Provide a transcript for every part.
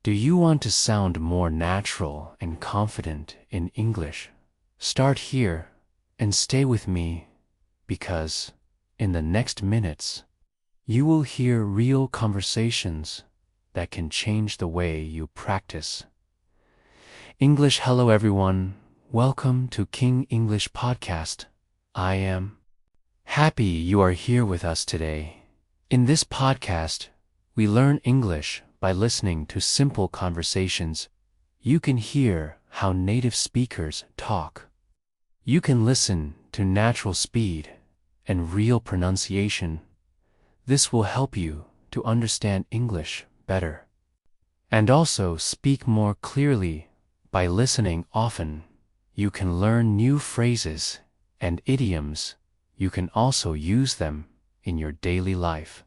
Do you want to sound more natural and confident in English? Start here and stay with me, because in the next minutes, you will hear real conversations that can change the way you practice English. Hello everyone, welcome to King English Podcast. I am happy you are here with us today. In this podcast, we learn English by listening to simple conversations. You can hear how native speakers talk. You can listen to natural speed and real pronunciation. This will help you to understand English better and also speak more clearly. By listening often, you can learn new phrases and idioms. You can also use them in your daily life.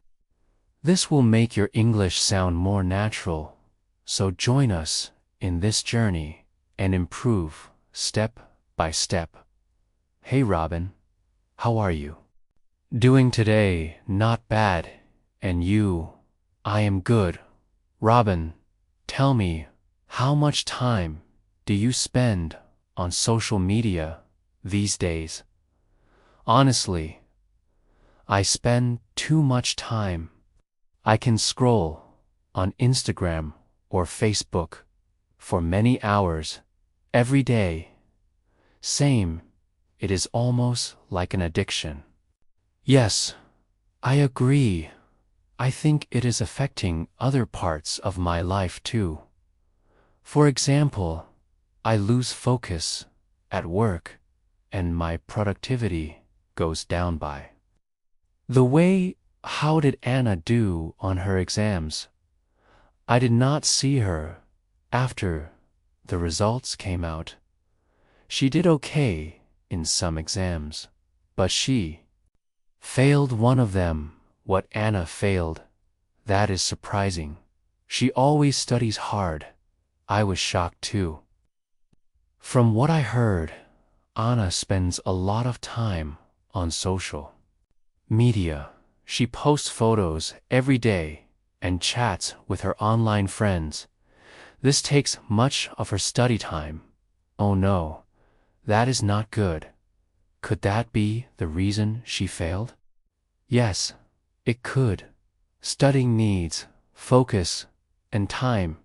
This will make your English sound more natural, so join us in this journey and improve step by step. Hey Robin, how are you? Doing today? Not bad. And you? I am good. Robin, tell me, how much time do you spend on social media these days? Honestly, I spend too much time. I can scroll on Instagram or Facebook for many hours every day. Same, it is almost like an addiction. Yes, I agree. I think it is affecting other parts of my life too. For example, I lose focus at work and my productivity goes down by the way. How did Anna do on her exams? I did not see her after the results came out. She did okay in some exams, but she failed one of them. What Anna failed? That is surprising. She always studies hard. I was shocked too. From what I heard, Anna spends a lot of time on social media. She posts photos every day and chats with her online friends. This takes much of her study time. Oh no, that is not good. Could that be the reason she failed? Yes, it could. Studying needs focus and time.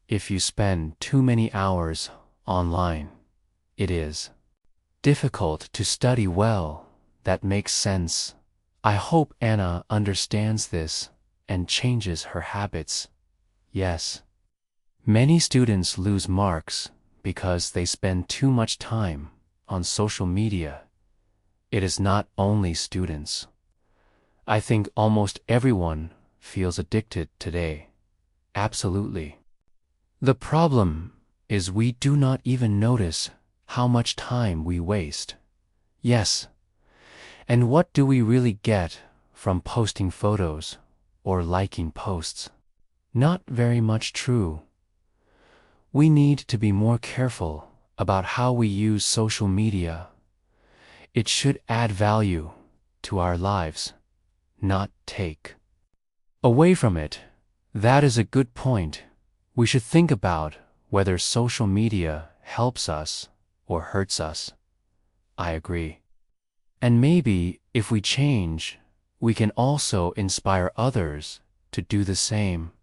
If you spend too many hours online, it is difficult to study well. That makes sense. I hope Anna understands this and changes her habits. Yes. Many students lose marks because they spend too much time on social media. It is not only students. I think almost everyone feels addicted today. Absolutely. The problem is we do not even notice how much time we waste. Yes. And what do we really get from posting photos or liking posts? Not very much true. We need to be more careful about how we use social media. It should add value to our lives, not take away from it. That is a good point. We should think about whether social media helps us or hurts us. I agree. And maybe if we change, we can also inspire others to do the same.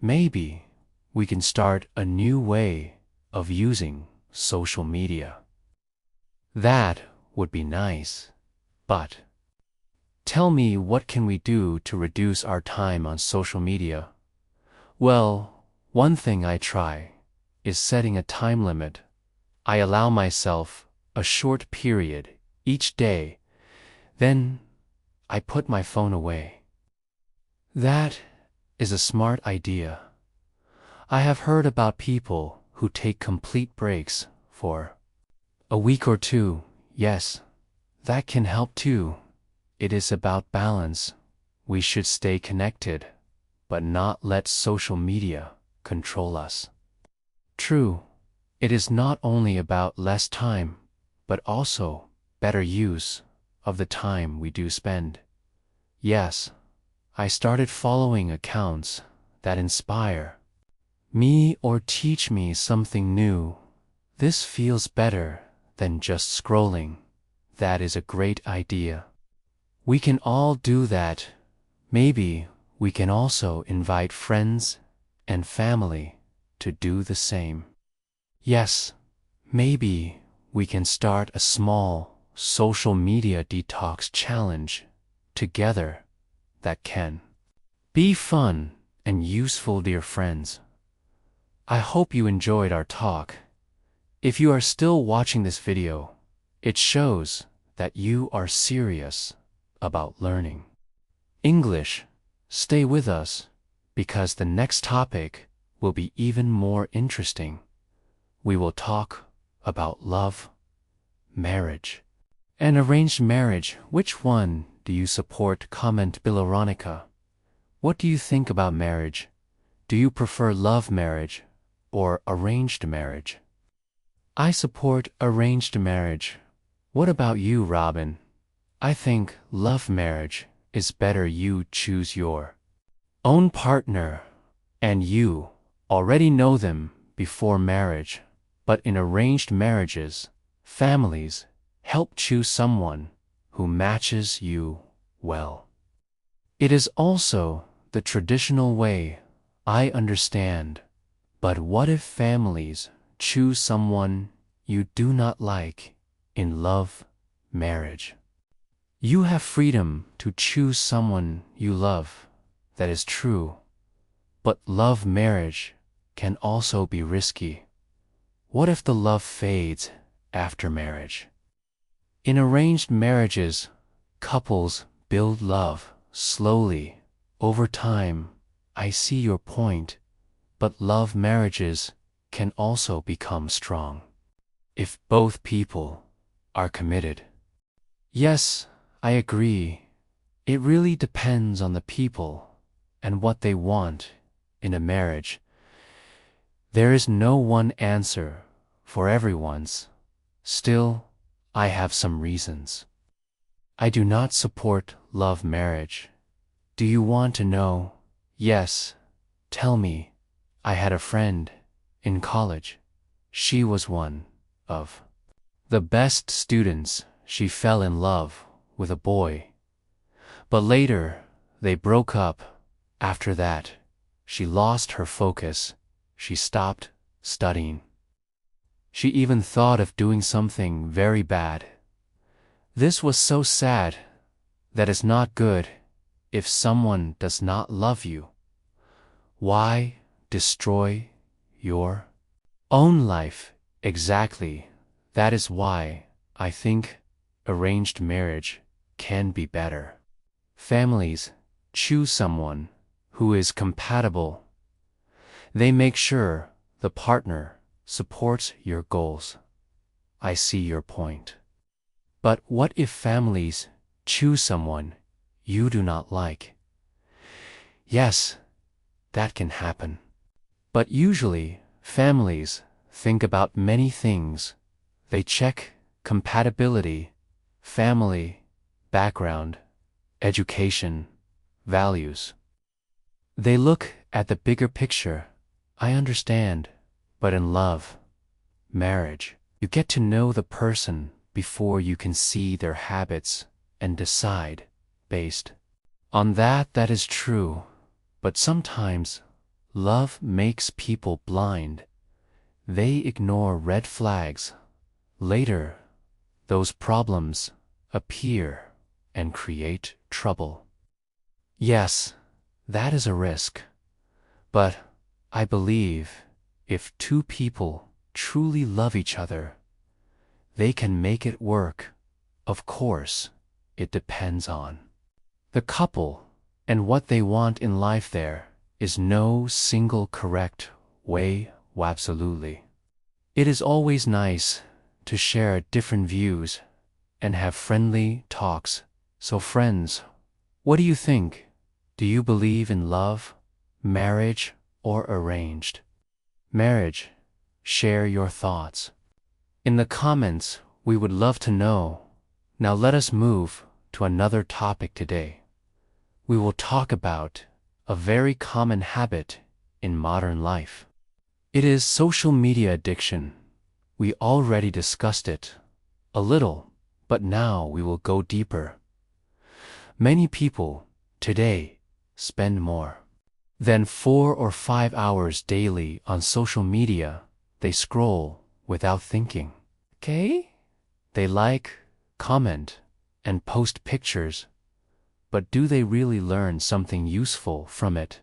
Maybe we can start a new way of using social media. That would be nice. But tell me, what can we do to reduce our time on social media? Well, one thing I try is setting a time limit. I allow myself a short period each day, then I put my phone away. That is a smart idea. I have heard about people who take complete breaks for a week or two. Yes, that can help too. It is about balance. We should stay connected, but not let social media control us. True, it is not only about less time, but also better use of the time we do spend. Yes, I started following accounts that inspire me or teach me something new. This feels better than just scrolling. That is a great idea. We can all do that. Maybe we can also invite friends and family to do the same. Yes, maybe we can start a small social media detox challenge together that can be fun and useful, dear friends. I hope you enjoyed our talk. If you are still watching this video, it shows that you are serious about learning English. Stay with us, because the next topic will be even more interesting. We will talk about love, marriage, and arranged marriage. Which one do you support? Comment below. Veronica, what do you think about marriage? Do you prefer love marriage or arranged marriage? I support arranged marriage. What about you, Robin? I think love marriage is better. You choose your own partner, and you already know them before marriage. But in arranged marriages, families help choose someone who matches you well. It is also the traditional way, I understand. But what if families choose someone you do not like in love marriage? You have freedom to choose someone you love. That is true. But love marriage can also be risky. What if the love fades after marriage? In arranged marriages, couples build love slowly over time. I see your point, but love marriages can also become strong if both people are committed. Yes, I agree. It really depends on the people and what they want in a marriage. There is no one answer for everyone's. Still, I have some reasons. I do not support love marriage. Do you want to know? Yes. Tell me. I had a friend in college. She was one of the best students. She fell in love with a boy, but later they broke up. After that, she lost her focus. She stopped studying. She even thought of doing something very bad. This was so sad. That is not good. If someone does not love you, why destroy your own life? Exactly. That is why I think arranged marriage can be better. Families choose someone who is compatible. They make sure the partner supports your goals. I see your point. But what if families choose someone you do not like? Yes, that can happen. But usually, families think about many things. They check compatibility, family, background, education, values. They look at the bigger picture. I understand, but in love, marriage, you get to know the person before you can see their habits and decide based on that. That is true, but sometimes love makes people blind. They ignore red flags. Later, those problems appear and create trouble. Yes, that is a risk. But I believe if two people truly love each other, they can make it work. Of course, it depends on the couple and what they want in life. There is no single correct way. Absolutely. It is always nice to share different views and have friendly talks. So friends, what do you think? Do you believe in love, marriage, or arranged marriage? Share your thoughts in the comments. We would love to know. Now let us move to another topic today. We will talk about a very common habit in modern life. It is social media addiction. We already discussed it a little, but now we will go deeper. Many people today spend more than 4 or 5 hours daily on social media. They scroll without thinking. Okay? They like, comment, and post pictures. But do they really learn something useful from it?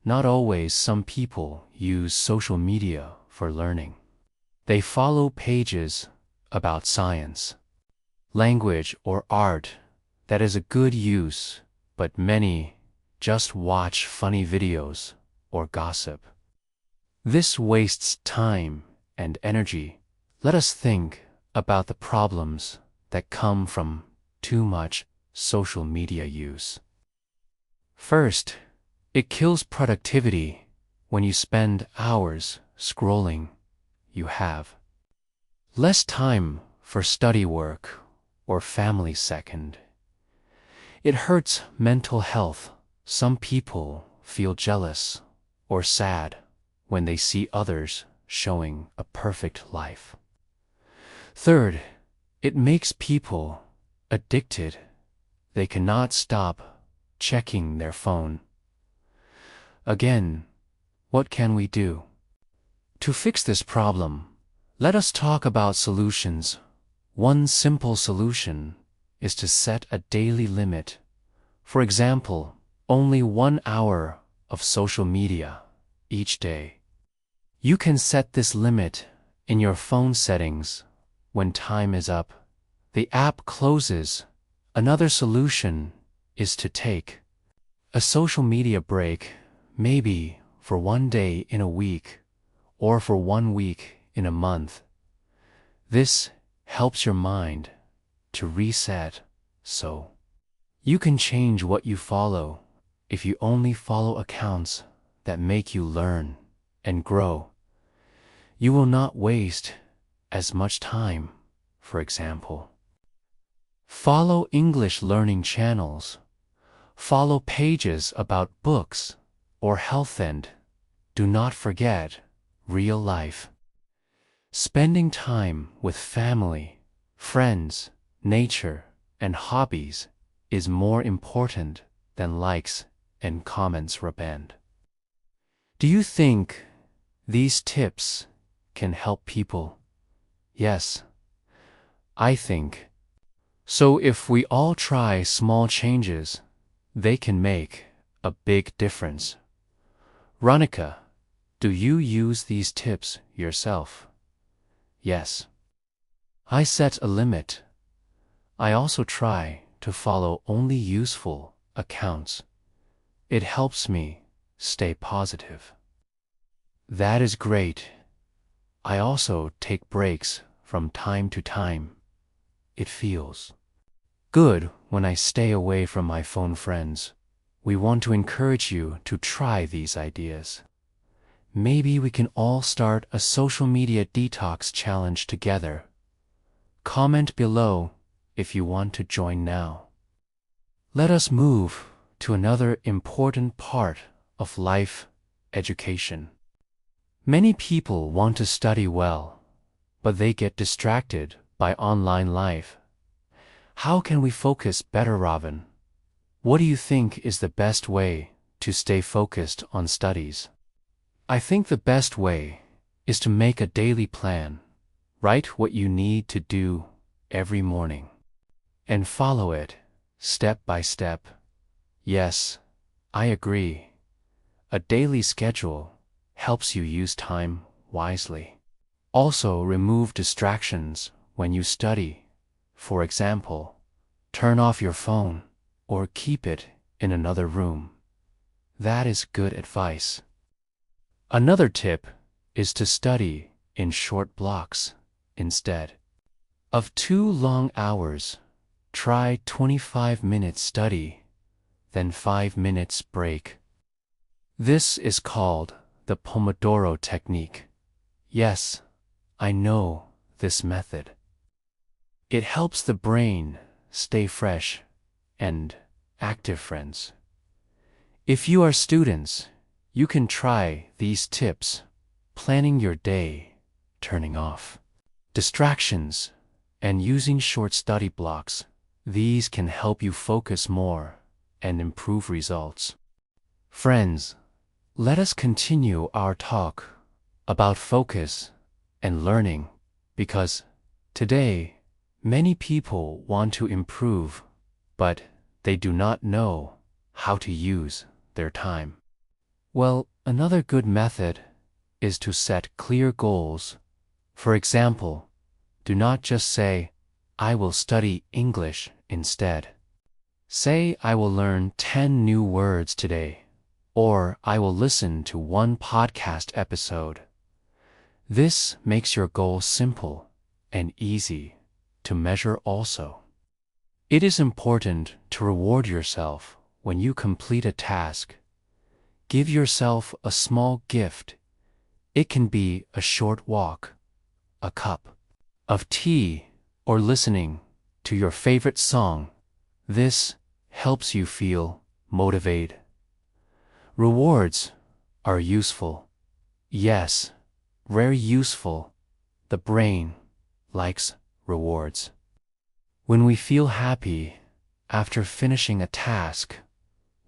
Not always. Some people use social media for learning. They follow pages about science, language, or art. That is a good use, but many just watch funny videos or gossip. This wastes time and energy. Let us think about the problems that come from too much social media use. First, it kills productivity. When you spend hours scrolling, you have less time for study work or family. Second, it hurts mental health. Some people feel jealous or sad when they see others showing a perfect life. Third, it makes people addicted. They cannot stop checking their phone. Again, what can we do to fix this problem? Let us talk about solutions. One simple solution is to set a daily limit. For example, only 1 hour of social media each day. You can set this limit in your phone settings. When time is up, the app closes. Another solution is to take a social media break, maybe for 1 day in a week or for 1 week in a month. This helps your mind to reset, so you can change what you follow. If you only follow accounts that make you learn and grow, you will not waste as much time. For example, follow English learning channels, follow pages about books or health, and do not forget real life. Spending time with family, friends, nature, and hobbies is more important than likes and comments. Repent. Do you think these tips can help people? Yes, I think so. If we all try small changes, they can make a big difference. Ronica, do you use these tips yourself? Yes. I set a limit. I also try to follow only useful accounts. It helps me stay positive. That is great. I also take breaks from time to time. It feels good when I stay away from my phone. Friends, we want to encourage you to try these ideas. Maybe we can all start a social media detox challenge together. Comment below if you want to join now. Let us move to another important part of life: education. Many people want to study well, but they get distracted by online life. How can we focus better, Robin? What do you think is the best way to stay focused on studies? I think the best way is to make a daily plan. Write what you need to do every morning and follow it step by step. Yes, I agree. A daily schedule helps you use time wisely. Also, remove distractions when you study. For example, turn off your phone or keep it in another room. That is good advice. Another tip is to study in short blocks instead of 2 long hours. Try 25 minutes study, then 5 minutes break. This is called the Pomodoro technique. Yes, I know this method. It helps the brain stay fresh and active. Friends, if you are students, you can try these tips planning your day, turning off distractions, and using short study blocks. These can help you focus more and improve results. Friends, let us continue our talk about focus and learning, because today many people want to improve, but they do not know how to use their time. Well, another good method is to set clear goals. For example, do not just say, "I will study English" instead. Say, "I will learn 10 new words today," or "I will listen to 1 podcast episode." This makes your goal simple and easy to measure also. It is important to reward yourself when you complete a task. Give yourself a small gift. It can be a short walk, a cup of tea, or listening to your favorite song. This helps you feel motivated. Rewards are useful. Yes, very useful. The brain likes rewards. When we feel happy after finishing a task,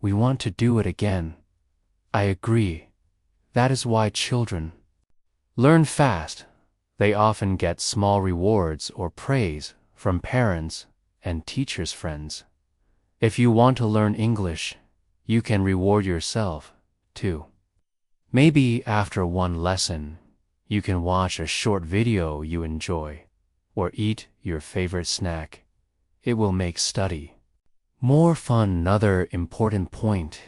we want to do it again. I agree. That is why children learn fast. They often get small rewards or praise from parents and teachers' friends. If you want to learn English, you can reward yourself, too. Maybe after one lesson, you can watch a short video you enjoy, or eat your favorite snack. It will make study more fun. Another important point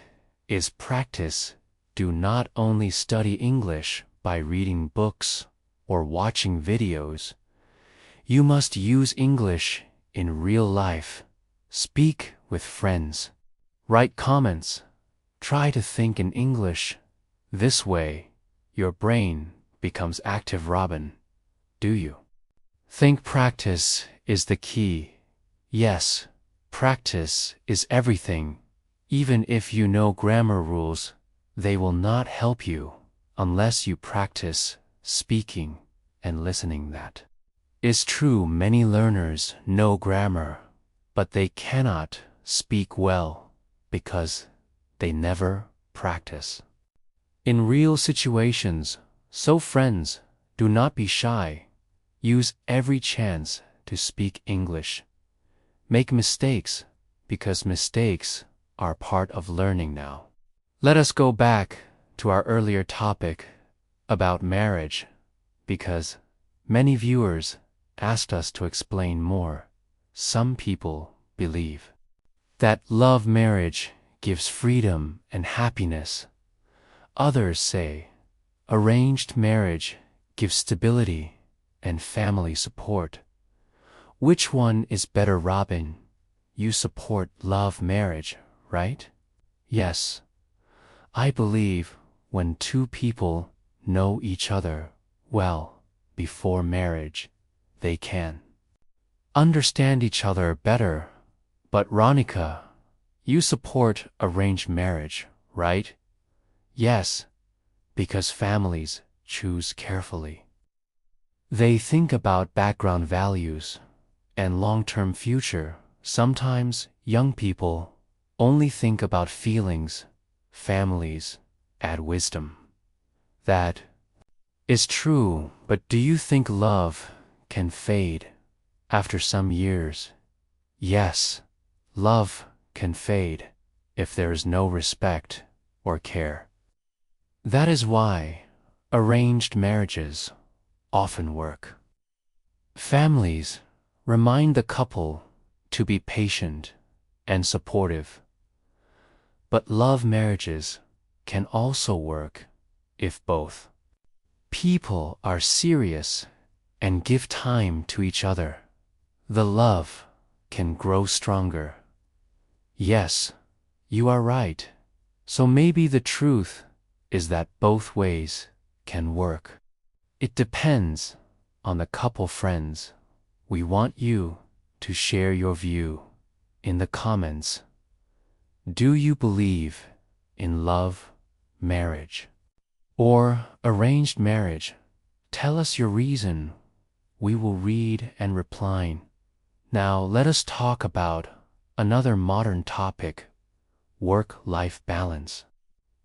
is practice. Do not only study English by reading books or watching videos. You must use English in real life. Speak with friends. Write comments. Try to think in English. This way, your brain becomes active. Robin, do you think practice is the key? Yes, practice is everything. Even if you know grammar rules, they will not help you unless you practice speaking and listening. That is true. Many learners know grammar, but they cannot speak well because they never practice in real situations. So friends, do not be shy. Use every chance to speak English. Make mistakes, because mistakes are part of learning. Now, let us go back to our earlier topic about marriage, because many viewers asked us to explain more. Some people believe that love marriage gives freedom and happiness. Others say arranged marriage gives stability and family support. Which one is better? Robin, you support love marriage, right? Yes. I believe when two people know each other well before marriage, they can understand each other better. But Ronica, you support arranged marriage, right? Yes, because families choose carefully. They think about background values and long-term future. Sometimes young people only think about feelings. Families add wisdom. That is true, but do you think love can fade after some years? Yes, love can fade if there is no respect or care. That is why arranged marriages often work. Families remind the couple to be patient and supportive. But love marriages can also work if both people are serious and give time to each other. The love can grow stronger. Yes, you are right. So maybe the truth is that both ways can work. It depends on the couple. Friends, we want you to share your view in the comments. Do you believe in love marriage? Or arranged marriage. Tell us your reason. We will read and reply. Now let us talk about another modern topic, work-life balance.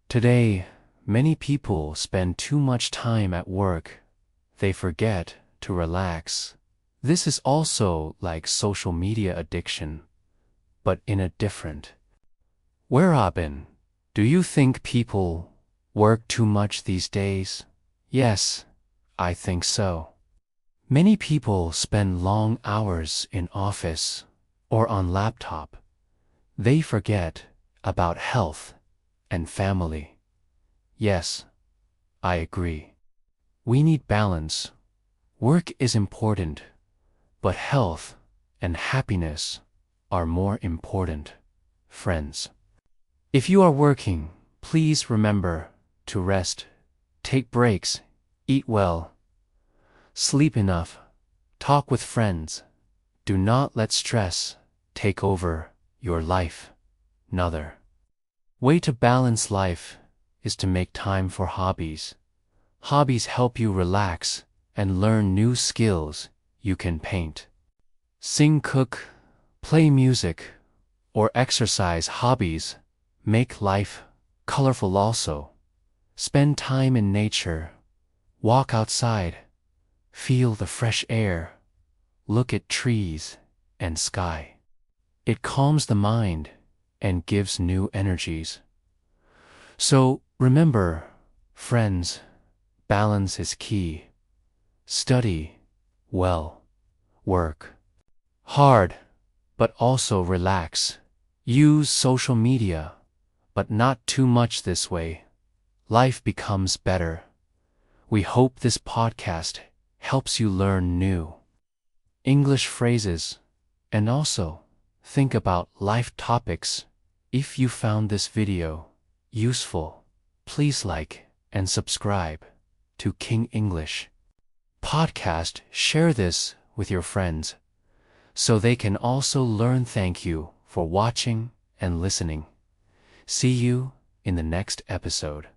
Today, many people spend too much time at work. They forget to relax. This is also like social media addiction, but in a different. Where Robin, do you think people work too much these days? Yes, I think so. Many people spend long hours in office or on laptop. They forget about health and family. Yes, I agree. We need balance. Work is important, but health and happiness are more important, friends. If you are working, please remember to rest, take breaks, eat well, sleep enough, talk with friends. Do not let stress take over your life. Another way to balance life is to make time for hobbies. Hobbies help you relax and learn new skills. You can paint, sing, cook, play music, or exercise. Hobbies make life colorful also. Spend time in nature, walk outside, feel the fresh air, look at trees and sky. It calms the mind and gives new energies. So remember, friends, balance is key. Study well, work hard, but also relax. Use social media, but not too much. This way, life becomes better. We hope this podcast helps you learn new English phrases and also think about life topics. If you found this video useful, please like and subscribe to King English Podcast. Share this with your friends so they can also learn. Thank you for watching and listening. See you in the next episode.